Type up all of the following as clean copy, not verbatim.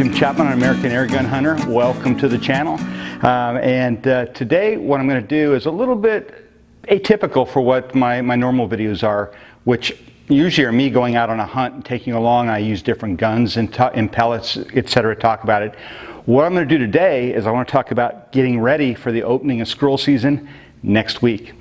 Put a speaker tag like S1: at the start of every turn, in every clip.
S1: Jim Chapman, an American Airgun Hunter. Welcome to the channel. Today what I'm going to do is a little bit atypical for what my normal videos are, which usually are me going out on a hunt and taking along. I use different guns and pellets, etc. talk about it. What I'm going to do today is I want to talk about getting ready for the opening of squirrel season next week.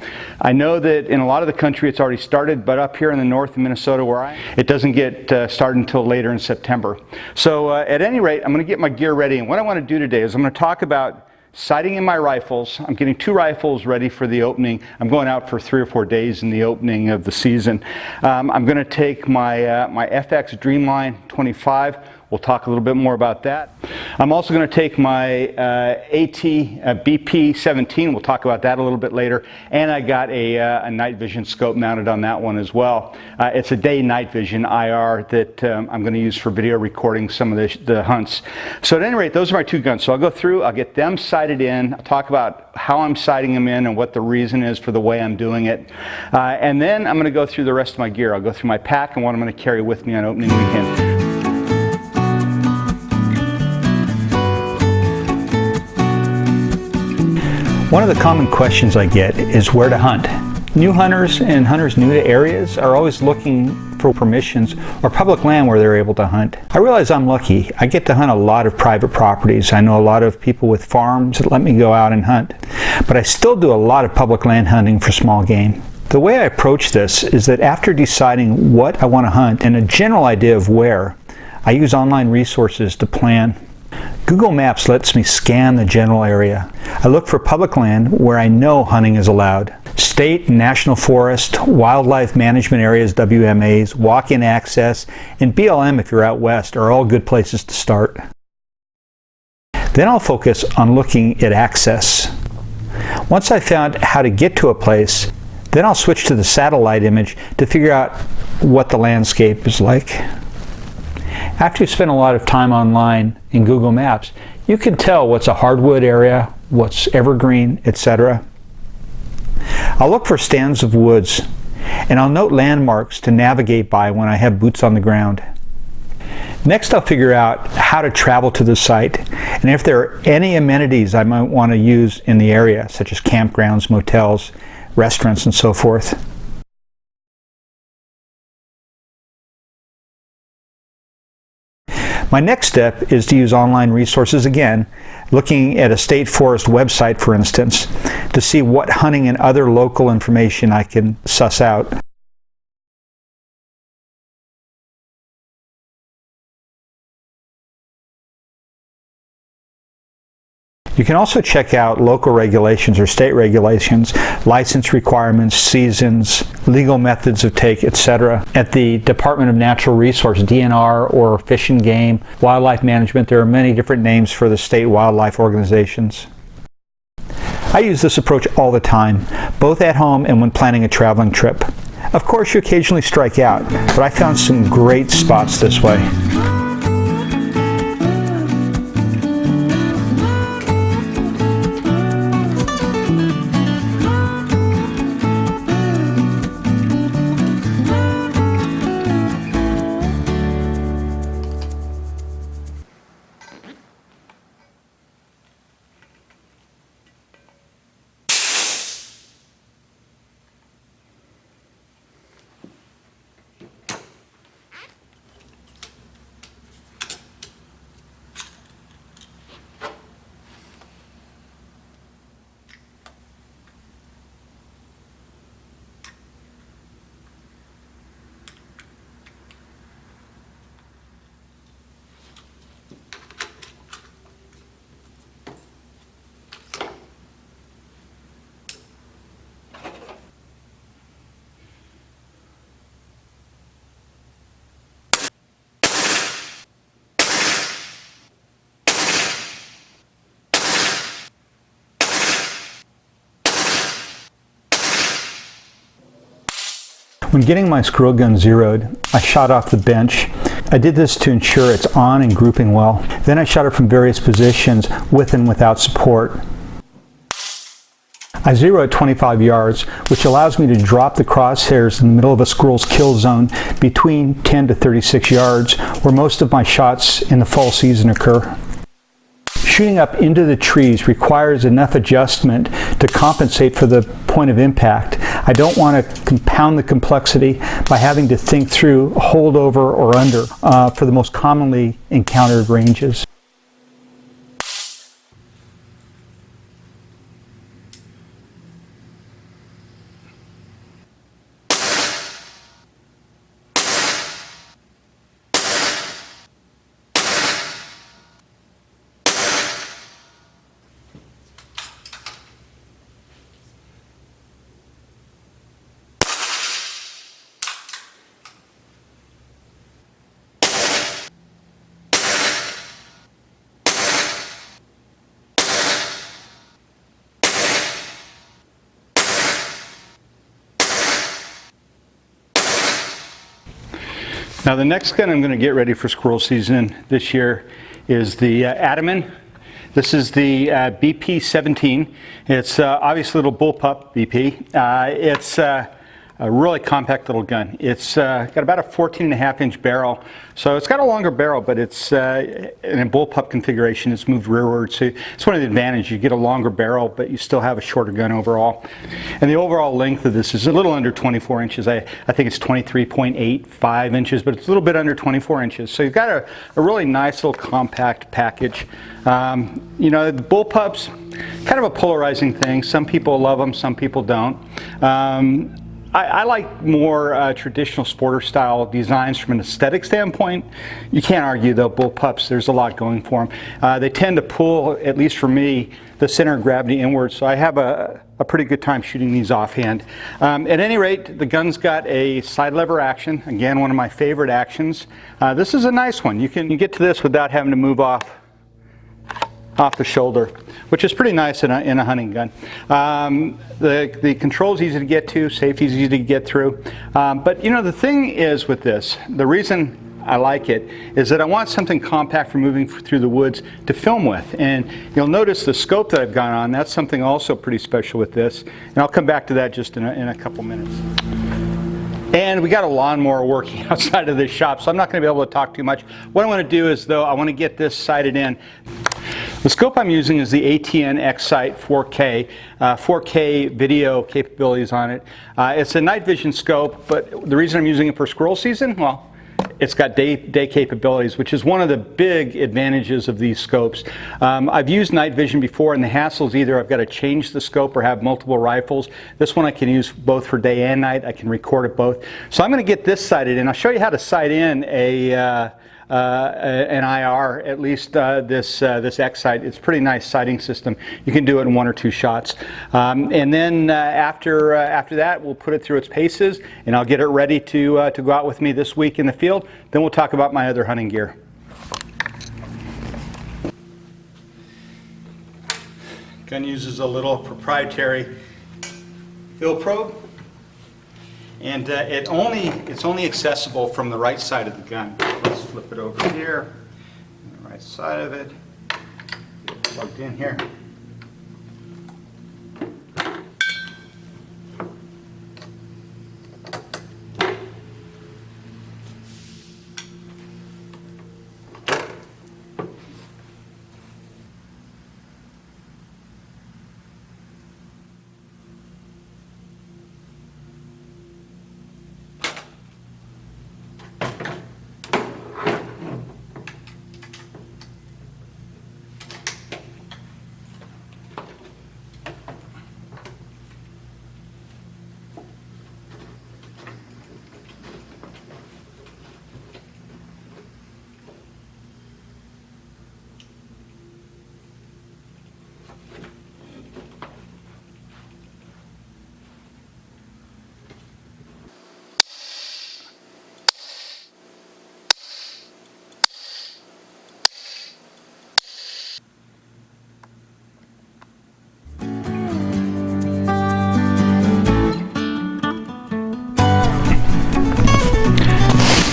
S1: I know that in a lot of the country it's already started, but up here in the north of Minnesota where it doesn't get started until later in September. So at any rate, I'm going to get my gear ready, and what I want to do today is I'm going to talk about sighting in my rifles. I'm getting 2 rifles ready for the opening. I'm going out for 3 or 4 days in the opening of the season. I'm going to take my my FX Dreamline 25. We'll talk a little bit more about that. I'm also going to take my AT BP 17. We'll talk about that a little bit later. And I got a night vision scope mounted on that one as well. It's a day night vision IR that I'm going to use for video recording some of the hunts. So at any rate, those are my 2 guns. So I'll go through, I'll get them sighted in, I'll talk about how I'm sighting them in and what the reason is for the way I'm doing it. And then I'm going to go through the rest of my gear. I'll go through my pack and what I'm going to carry with me on opening weekend. One of the common questions I get is where to hunt. New hunters and hunters new to areas are always looking for permissions or public land where they're able to hunt. I realize I'm lucky. I get to hunt a lot of private properties. I know a lot of people with farms that let me go out and hunt. But I still do a lot of public land hunting for small game. The way I approach this is that after deciding what I want to hunt and a general idea of where, I use online resources to plan. Google Maps lets me scan the general area. I look for public land where I know hunting is allowed. State and national forest, wildlife management areas, WMAs, walk-in access, and BLM if you're out west are all good places to start. Then I'll focus on looking at access. Once I've found how to get to a place, then I'll switch to the satellite image to figure out what the landscape is like. After you spend a lot of time online in Google Maps, you can tell what's a hardwood area, what's evergreen, etc. I'll look for stands of woods, and I'll note landmarks to navigate by when I have boots on the ground. Next, I'll figure out how to travel to the site, and if there are any amenities I might want to use in the area, such as campgrounds, motels, restaurants, and so forth. My next step is to use online resources again, looking at a state forest website, for instance, to see what hunting and other local information I can suss out. You can also check out local regulations or state regulations, license requirements, seasons, legal methods of take, etc. At the Department of Natural Resources, DNR, or Fish and Game, Wildlife Management. There are many different names for the state wildlife organizations. I use this approach all the time, both at home and when planning a traveling trip. Of course, you occasionally strike out, but I found some great spots this way. When getting my squirrel gun zeroed, I shot off the bench. I did this to ensure it's on and grouping well. Then I shot it from various positions with and without support. I zero at 25 yards, which allows me to drop the crosshairs in the middle of a squirrel's kill zone between 10 to 36 yards, where most of my shots in the fall season occur. Shooting up into the trees requires enough adjustment to compensate for the point of impact. I don't want to compound the complexity by having to think through hold over or under for the most commonly encountered ranges. Now the next gun I'm going to get ready for squirrel season this year is the Adamant. This is the BP-17. It's obviously a little bullpup BP. It's a really compact little gun. It's got about a 14.5-inch barrel, so it's got a longer barrel, but it's in a bullpup configuration. It's moved rearward, so it's one of the advantages. You get a longer barrel, but you still have a shorter gun overall. And the overall length of this is a little under 24 inches. I think it's 23.85 inches, but it's a little bit under 24 inches. So you've got a really nice little compact package. You know, the bullpups, kind of a polarizing thing. Some people love them, some people don't. I like more traditional sporter style designs from an aesthetic standpoint. You can't argue though, bullpups, there's a lot going for them. They tend to pull, at least for me, the center of gravity inward, so I have a pretty good time shooting these offhand. At any rate, the gun's got a side lever action, again one of my favorite actions. This is a nice one. You get to this without having to move off the shoulder, which is pretty nice in a hunting gun. The control's easy to get to, safety's easy to get through. But you know, the thing is with this, the reason I like it is that I want something compact for moving through the woods to film with. And you'll notice the scope that I've gone on, that's something also pretty special with this. And I'll come back to that just in a couple minutes. And we got a lawnmower working outside of this shop, so I'm not going to be able to talk too much. What I want to do is, though, I want to get this sighted in. The scope I'm using is the ATN X-Sight 4K, 4K video capabilities on it. It's a night vision scope, but the reason I'm using it for squirrel season, well, it's got day capabilities, which is one of the big advantages of these scopes. I've used night vision before, and the hassle is either I've got to change the scope or have multiple rifles. This one I can use both for day and night. I can record it both. So I'm going to get this sighted in. I'll show you how to sight in an IR, at least this X-Sight. It's a pretty nice sighting system. You can do it in 1 or 2 shots. And then after that, we'll put it through its paces, and I'll get it ready to go out with me this week in the field. Then we'll talk about my other hunting gear. Gun uses a little proprietary fill probe. And it's only accessible from the right side of the gun. Let's flip it over here, on the right side of it, get it plugged in here.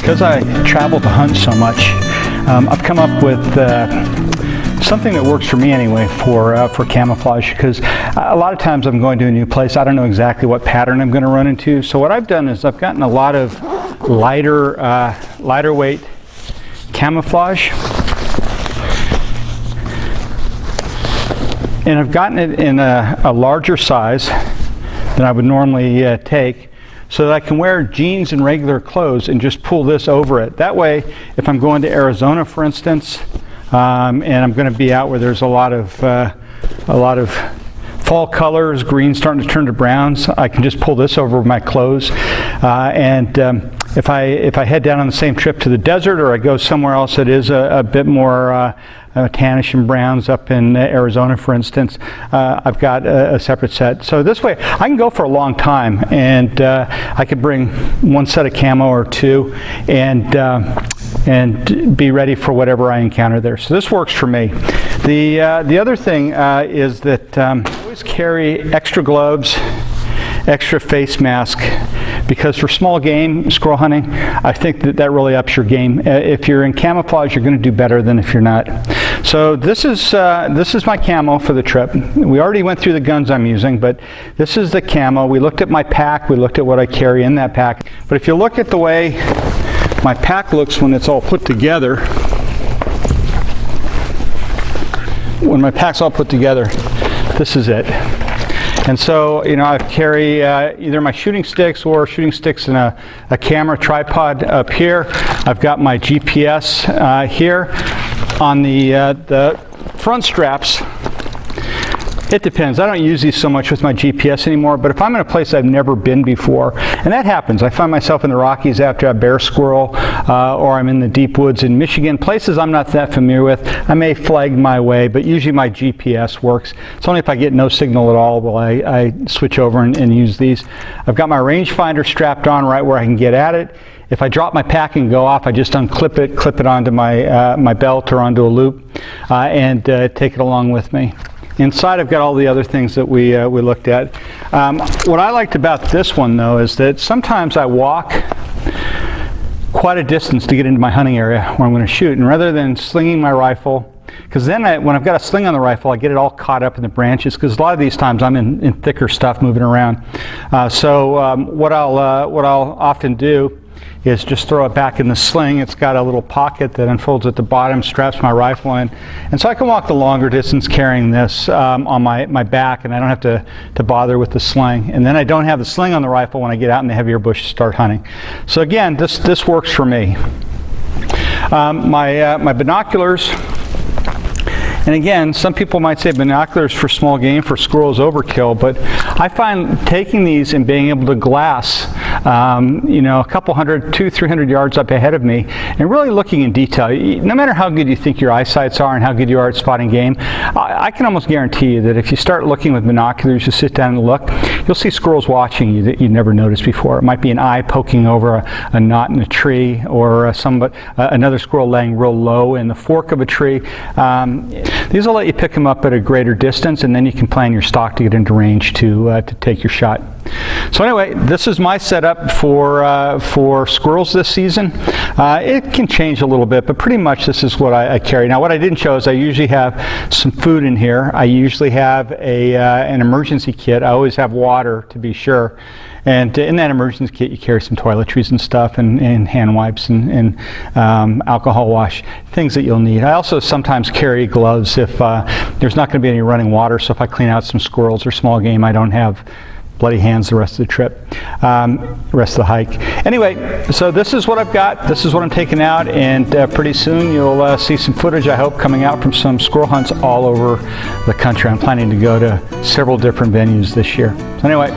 S1: Because I travel to hunt so much, I've come up with something that works for me anyway for camouflage, because a lot of times I'm going to a new place. I don't know exactly what pattern I'm going to run into. So what I've done is I've gotten a lot of lighter weight camouflage, and I've gotten it in a larger size than I would normally take, so that I can wear jeans and regular clothes and just pull this over it. That way, if I'm going to Arizona, for instance, and I'm going to be out where there's a lot of fall colors, greens starting to turn to browns, I can just pull this over my clothes. If I head down on the same trip to the desert, or I go somewhere else that is a bit more tannish and browns, up in Arizona, for instance, I've got a separate set. So this way, I can go for a long time, and I could bring one set of camo or two, and be ready for whatever I encounter there. So this works for me. The other thing is that I always carry extra gloves, extra face mask, because for small game squirrel hunting, I think that really ups your game. If you're in camouflage, you're going to do better than if you're not. So this is my camo for the trip. We already went through the guns I'm using, but this is the camo. We looked at my pack. We looked at what I carry in that pack. But if you look at the way my pack looks when it's all put together, when my pack's all put together, this is it. And so, you know, I carry either my shooting sticks or shooting sticks in a camera tripod up here. I've got my GPS here on the front straps. It depends. I don't use these so much with my GPS anymore, but if I'm in a place I've never been before, and that happens, I find myself in the Rockies after a bear squirrel, or I'm in the deep woods in Michigan, places I'm not that familiar with, I may flag my way, but usually my GPS works. It's only if I get no signal at all will I switch over and use these. I've got my rangefinder strapped on right where I can get at it. If I drop my pack and go off, I just unclip it, clip it onto my belt or onto a loop, and take it along with me. Inside, I've got all the other things that we looked at. What I liked about this one, though, is that sometimes I walk quite a distance to get into my hunting area where I'm going to shoot, and rather than slinging my rifle, because then when I've got a sling on the rifle, I get it all caught up in the branches, because a lot of these times I'm in thicker stuff moving around. What I'll often do is just throw it back in the sling. It's got a little pocket that unfolds at the bottom, straps my rifle in, and so I can walk the longer distance carrying this on my back, and I don't have to bother with the sling. And then I don't have the sling on the rifle when I get out in the heavier bush to start hunting. So again, this works for me. My binoculars. And again, some people might say binoculars for small game, for squirrels, overkill, but I find taking these and being able to glass, you know, a couple hundred, 200-300 yards up ahead of me, and really looking in detail. No matter how good you think your eyesights are and how good you are at spotting game, I can almost guarantee you that if you start looking with binoculars, you sit down and look, you'll see squirrels watching you that you never noticed before. It might be an eye poking over a knot in a tree, or another squirrel laying real low in the fork of a tree. These will let you pick them up at a greater distance, and then you can plan your stock to get into range to take your shot. So anyway, this is my setup for squirrels this season. It can change a little bit, but pretty much this is what I carry. Now, what I didn't show is I usually have some food in here. I usually have an emergency kit. I always have water, to be sure. And in that emergency kit, you carry some toiletries and stuff, and hand wipes, and alcohol wash, things that you'll need. I also sometimes carry gloves if there's not going to be any running water, so if I clean out some squirrels or small game, I don't have bloody hands the rest of the trip, rest of the hike. Anyway, so this is what I've got. This is what I'm taking out, and pretty soon you'll see some footage, I hope, coming out from some squirrel hunts all over the country. I'm planning to go to several different venues this year. So anyway,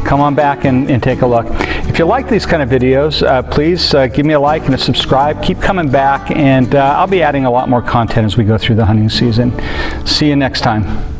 S1: come on back and take a look. If you like these kind of videos, please give me a like and a subscribe. Keep coming back, and I'll be adding a lot more content as we go through the hunting season. See you next time.